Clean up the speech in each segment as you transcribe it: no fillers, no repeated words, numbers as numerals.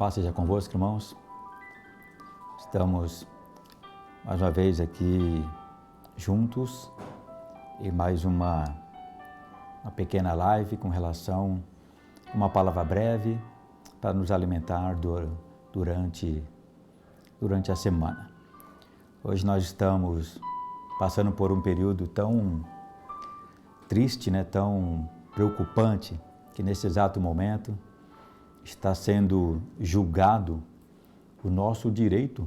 Paz seja convosco, irmãos. Estamos mais uma vez aqui juntos em mais uma pequena live com relação a uma palavra breve para nos alimentar durante a semana. Hoje nós estamos passando por um período tão triste, tão preocupante, que nesse exato momento está sendo julgado o nosso direito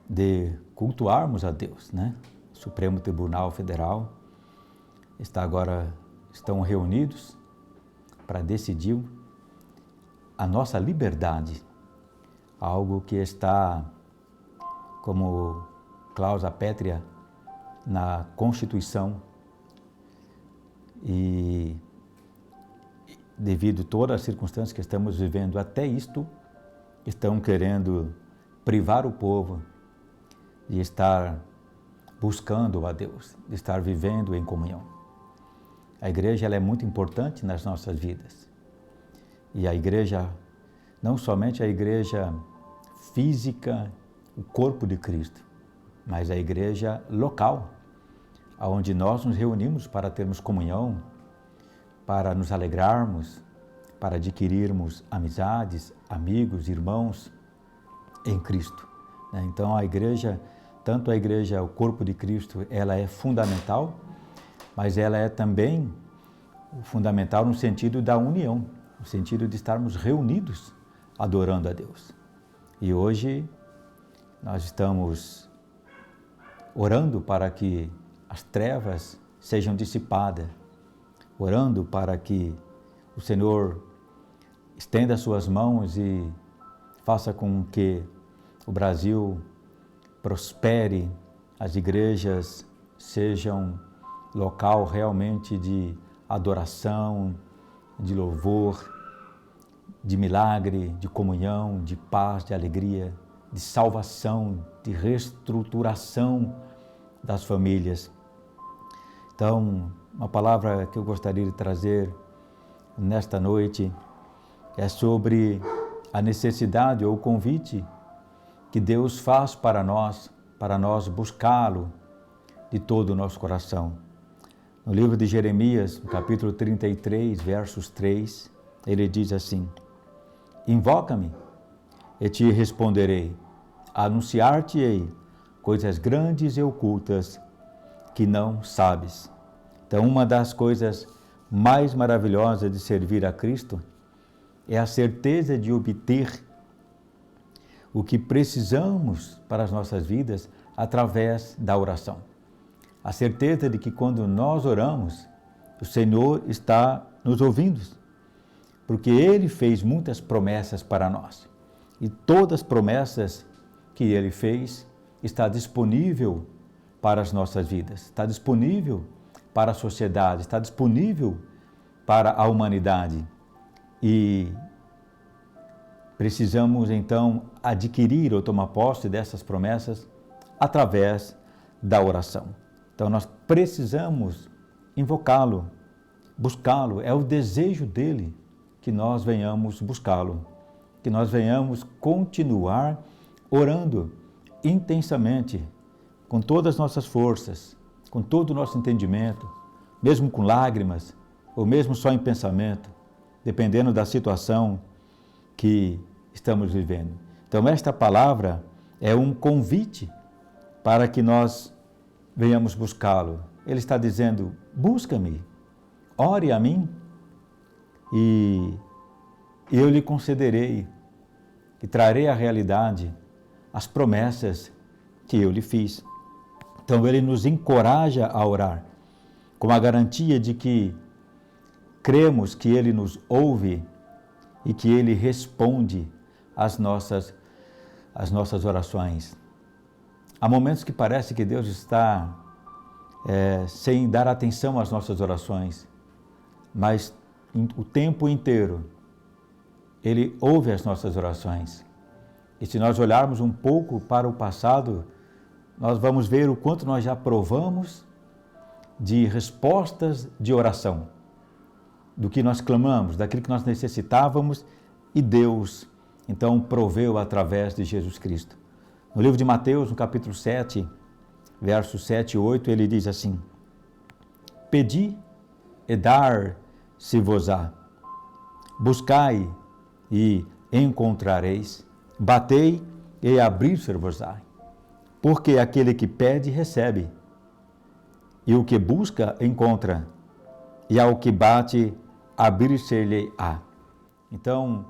de cultuarmos a Deus, O Supremo Tribunal Federal estão reunidos para decidir a nossa liberdade, algo que está como cláusula pétrea na Constituição e devido a todas as circunstâncias que estamos vivendo, até isto, estão querendo privar o povo de estar buscando a Deus, de estar vivendo em comunhão. A igreja ela é muito importante nas nossas vidas. E a igreja, não somente a igreja física, o corpo de Cristo, mas a igreja local, onde nós nos reunimos para termos comunhão, para nos alegrarmos, para adquirirmos amizades, amigos, irmãos em Cristo. Então a igreja, tanto a igreja, o corpo de Cristo, ela é fundamental, mas ela é também fundamental no sentido da união, no sentido de estarmos reunidos adorando a Deus. E hoje nós estamos orando para que as trevas sejam dissipadas, orando para que o Senhor estenda suas mãos e faça com que o Brasil prospere, as igrejas sejam local realmente de adoração, de louvor, de milagre, de comunhão, de paz, de alegria, de salvação, de reestruturação das famílias. Então, uma palavra que eu gostaria de trazer nesta noite é sobre a necessidade ou o convite que Deus faz para nós buscá-lo de todo o nosso coração. No livro de Jeremias, no capítulo 33, versos 3, ele diz assim: Invoca-me e te responderei, anunciar-te-ei coisas grandes e ocultas que não sabes. Então, uma das coisas mais maravilhosas de servir a Cristo é a certeza de obter o que precisamos para as nossas vidas através da oração. A certeza de que quando nós oramos, o Senhor está nos ouvindo, porque Ele fez muitas promessas para nós. E todas as promessas que Ele fez está disponível para as nossas vidas, está disponível para a sociedade, está disponível para a humanidade. E precisamos então adquirir ou tomar posse dessas promessas através da oração. Então nós precisamos invocá-lo, buscá-lo, é o desejo dele que nós venhamos buscá-lo, que nós venhamos continuar orando intensamente, com todas as nossas forças, com todo o nosso entendimento, mesmo com lágrimas, ou mesmo só em pensamento, dependendo da situação que estamos vivendo. Então, esta palavra é um convite para que nós venhamos buscá-lo. Ele está dizendo: busca-me, ore a mim e eu lhe concederei e trarei à realidade as promessas que eu lhe fiz. Então, ele nos encoraja a orar, com a garantia de que cremos que ele nos ouve e que ele responde às nossas orações. Há momentos que parece que Deus está sem dar atenção às nossas orações, mas o tempo inteiro Ele ouve as nossas orações. E se nós olharmos um pouco para o passado, nós vamos ver o quanto nós já provamos de respostas de oração, do que nós clamamos, daquilo que nós necessitávamos, e Deus, então, proveu através de Jesus Cristo. No livro de Mateus, no capítulo 7, versos 7 e 8, ele diz assim: Pedi e dar-se-vos-á, buscai e encontrareis, batei e abrir-se-vos-á. Porque aquele que pede, recebe, e o que busca, encontra, e ao que bate, abrir-se-lhe-á. Então,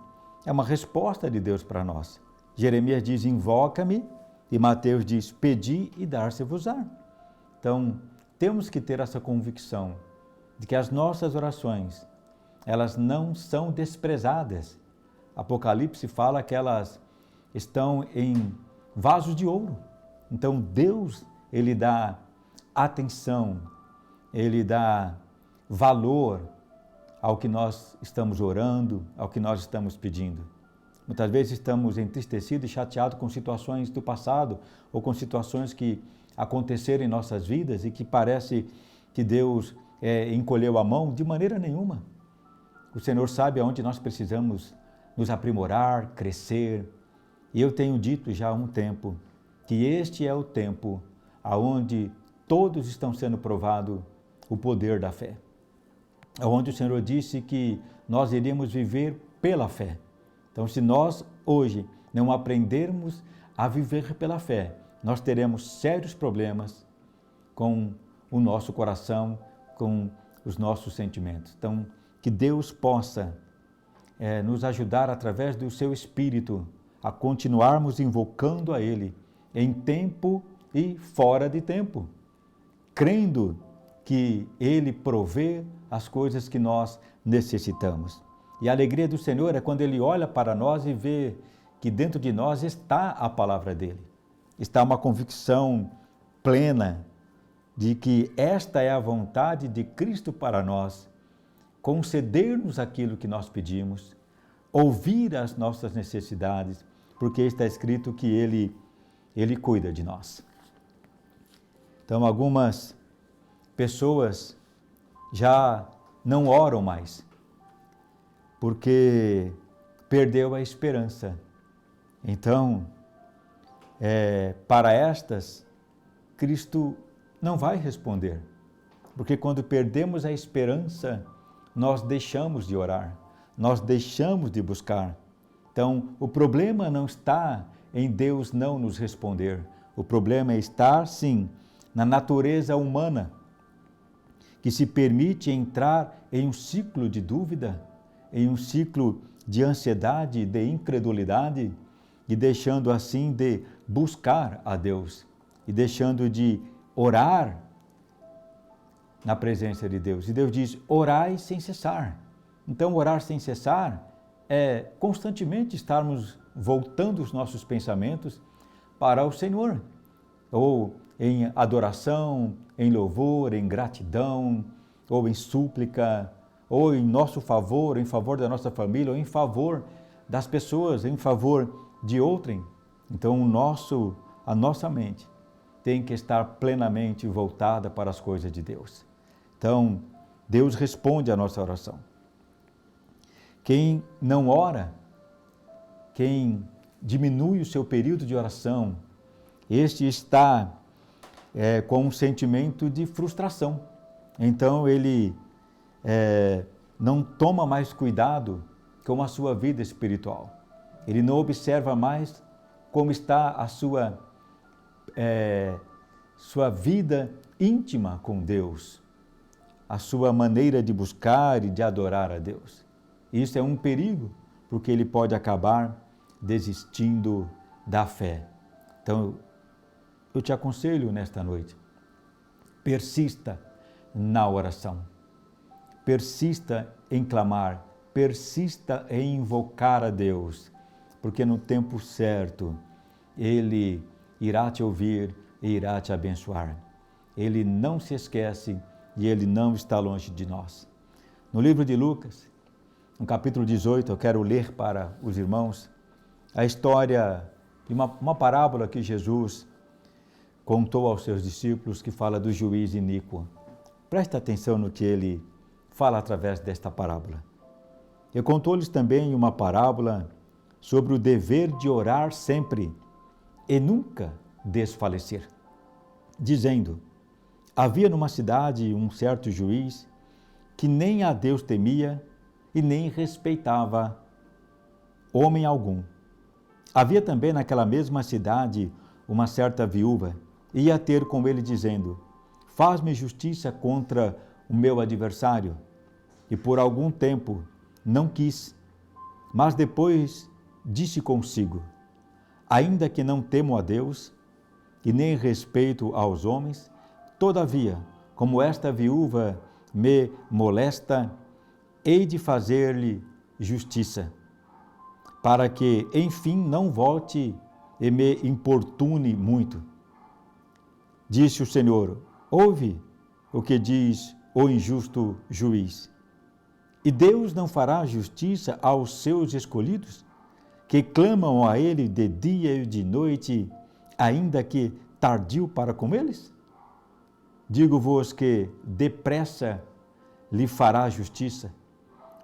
é uma resposta de Deus para nós. Jeremias diz, invoca-me, e Mateus diz, pedi e dar-se-vos-á. Então, temos que ter essa convicção de que as nossas orações, elas não são desprezadas. Apocalipse fala que elas estão em vasos de ouro. Então, Deus, Ele dá atenção, Ele dá valor ao que nós estamos orando, ao que nós estamos pedindo. Muitas vezes estamos entristecidos e chateados com situações do passado ou com situações que aconteceram em nossas vidas e que parece que Deus encolheu a mão. De maneira nenhuma. O Senhor sabe aonde nós precisamos nos aprimorar, crescer. E eu tenho dito já há um tempo que este é o tempo aonde todos estão sendo provado o poder da fé. Onde o Senhor disse que nós iríamos viver pela fé. Então, se nós hoje não aprendermos a viver pela fé, nós teremos sérios problemas com o nosso coração, com os nossos sentimentos. Então, que Deus possa nos ajudar através do seu Espírito a continuarmos invocando a Ele em tempo e fora de tempo, crendo que Ele provê as coisas que nós necessitamos. E a alegria do Senhor é quando Ele olha para nós e vê que dentro de nós está a palavra dEle. Está uma convicção plena de que esta é a vontade de Cristo para nós, conceder-nos aquilo que nós pedimos, ouvir as nossas necessidades, porque está escrito que Ele cuida de nós. Então, algumas pessoas já não oram mais, porque perdeu a esperança. Então, para estas, Cristo não vai responder, porque quando perdemos a esperança, nós deixamos de orar, nós deixamos de buscar. Então, o problema não está em Deus não nos responder, o problema é estar, sim, na natureza humana, que se permite entrar em um ciclo de dúvida, em um ciclo de ansiedade, de incredulidade, e deixando assim de buscar a Deus, e deixando de orar na presença de Deus. E Deus diz, orai sem cessar. Então, orar sem cessar é constantemente estarmos voltando os nossos pensamentos para o Senhor, ou em adoração, em louvor, em gratidão, ou em súplica, ou em nosso favor, em favor da nossa família, ou em favor das pessoas, em favor de outrem. Então, a nossa mente tem que estar plenamente voltada para as coisas de Deus. Então, Deus responde à nossa oração. Quem não ora, quem diminui o seu período de oração, este está com um sentimento de frustração. Então, ele não toma mais cuidado com a sua vida espiritual. Ele não observa mais como está a sua vida íntima com Deus, a sua maneira de buscar e de adorar a Deus. Isso é um perigo, porque ele pode acabar desistindo da fé. Então, eu te aconselho nesta noite, persista na oração, persista em clamar, persista em invocar a Deus, porque no tempo certo Ele irá te ouvir e irá te abençoar. Ele não se esquece e Ele não está longe de nós. No livro de Lucas, no capítulo 18, eu quero ler para os irmãos a história de uma parábola que Jesus contou aos seus discípulos, que fala do juiz iníquo. Presta atenção no que ele fala através desta parábola. E contou-lhes também uma parábola sobre o dever de orar sempre e nunca desfalecer, dizendo: havia numa cidade um certo juiz que nem a Deus temia e nem respeitava homem algum. Havia também naquela mesma cidade uma certa viúva, e ia ter com ele dizendo: faz-me justiça contra o meu adversário. E por algum tempo não quis, mas depois disse consigo: ainda que não temo a Deus e nem respeito aos homens, todavia, como esta viúva me molesta, hei de fazer-lhe justiça, para que, enfim, não volte e me importune muito. Disse o Senhor: ouve o que diz o injusto juiz. E Deus não fará justiça aos seus escolhidos, que clamam a Ele de dia e de noite, ainda que tardio para com eles? Digo-vos que depressa lhe fará justiça.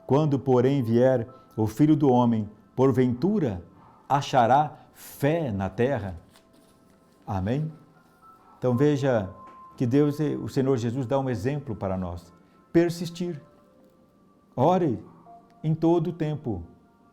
Quando, porém, vier o Filho do Homem, porventura achará fé na terra? Amém? Então veja que Deus, o Senhor Jesus, dá um exemplo para nós. Persistir. Ore em todo o tempo.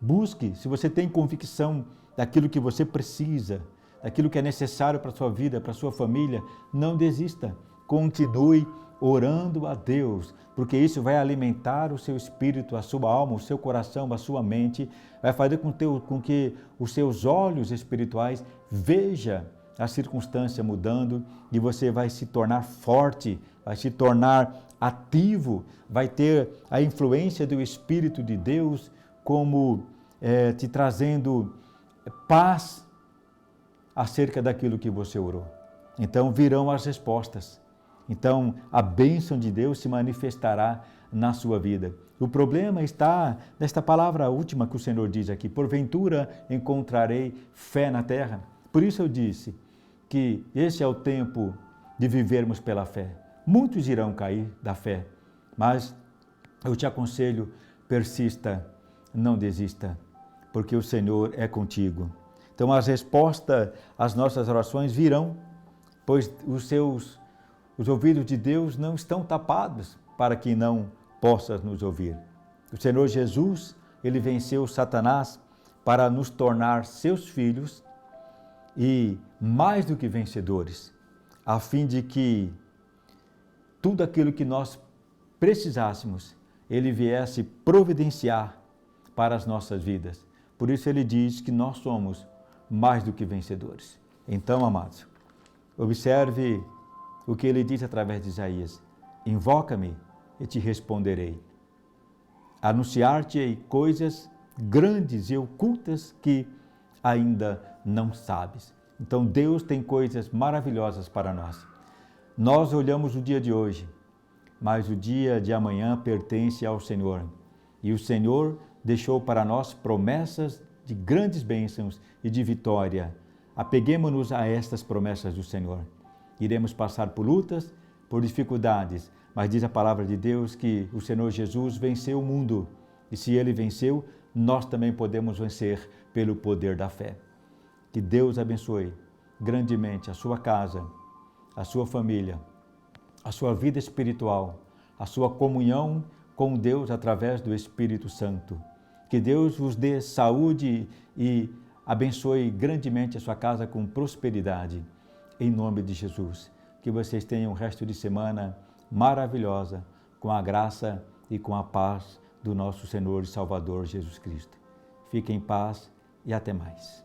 Busque, se você tem convicção daquilo que você precisa, daquilo que é necessário para a sua vida, para a sua família, não desista. Continue orando a Deus, porque isso vai alimentar o seu espírito, a sua alma, o seu coração, a sua mente, vai fazer com que os seus olhos espirituais vejam a circunstância mudando e você vai se tornar forte, vai se tornar ativo, vai ter a influência do Espírito de Deus como te trazendo paz acerca daquilo que você orou. Então virão as respostas. Então a bênção de Deus se manifestará na sua vida. O problema está nesta palavra última que o Senhor diz aqui: porventura encontrarei fé na terra. Por isso eu disse que esse é o tempo de vivermos pela fé. Muitos irão cair da fé, mas eu te aconselho, persista, não desista, porque o Senhor é contigo. Então as respostas às nossas orações virão, pois os ouvidos de Deus não estão tapados para que não possas nos ouvir. O Senhor Jesus, Ele venceu Satanás para nos tornar seus filhos e mais do que vencedores, a fim de que tudo aquilo que nós precisássemos, Ele viesse providenciar para as nossas vidas. Por isso Ele diz que nós somos mais do que vencedores. Então, amados, observe o que Ele diz através de Isaías: invoca-me e te responderei. Anunciar-te-ei coisas grandes e ocultas que ainda não sabes. Então Deus tem coisas maravilhosas para nós. Nós olhamos o dia de hoje, mas o dia de amanhã pertence ao Senhor. E o Senhor deixou para nós promessas de grandes bênçãos e de vitória. Apeguemo-nos a estas promessas do Senhor. Iremos passar por lutas, por dificuldades, mas diz a palavra de Deus que o Senhor Jesus venceu o mundo. E se Ele venceu, nós também podemos vencer pelo poder da fé. Que Deus abençoe grandemente a sua casa, a sua família, a sua vida espiritual, a sua comunhão com Deus através do Espírito Santo. Que Deus vos dê saúde e abençoe grandemente a sua casa com prosperidade. Em nome de Jesus. Que vocês tenham um resto de semana maravilhosa, com a graça e com a paz do nosso Senhor e Salvador Jesus Cristo. Fiquem em paz e até mais.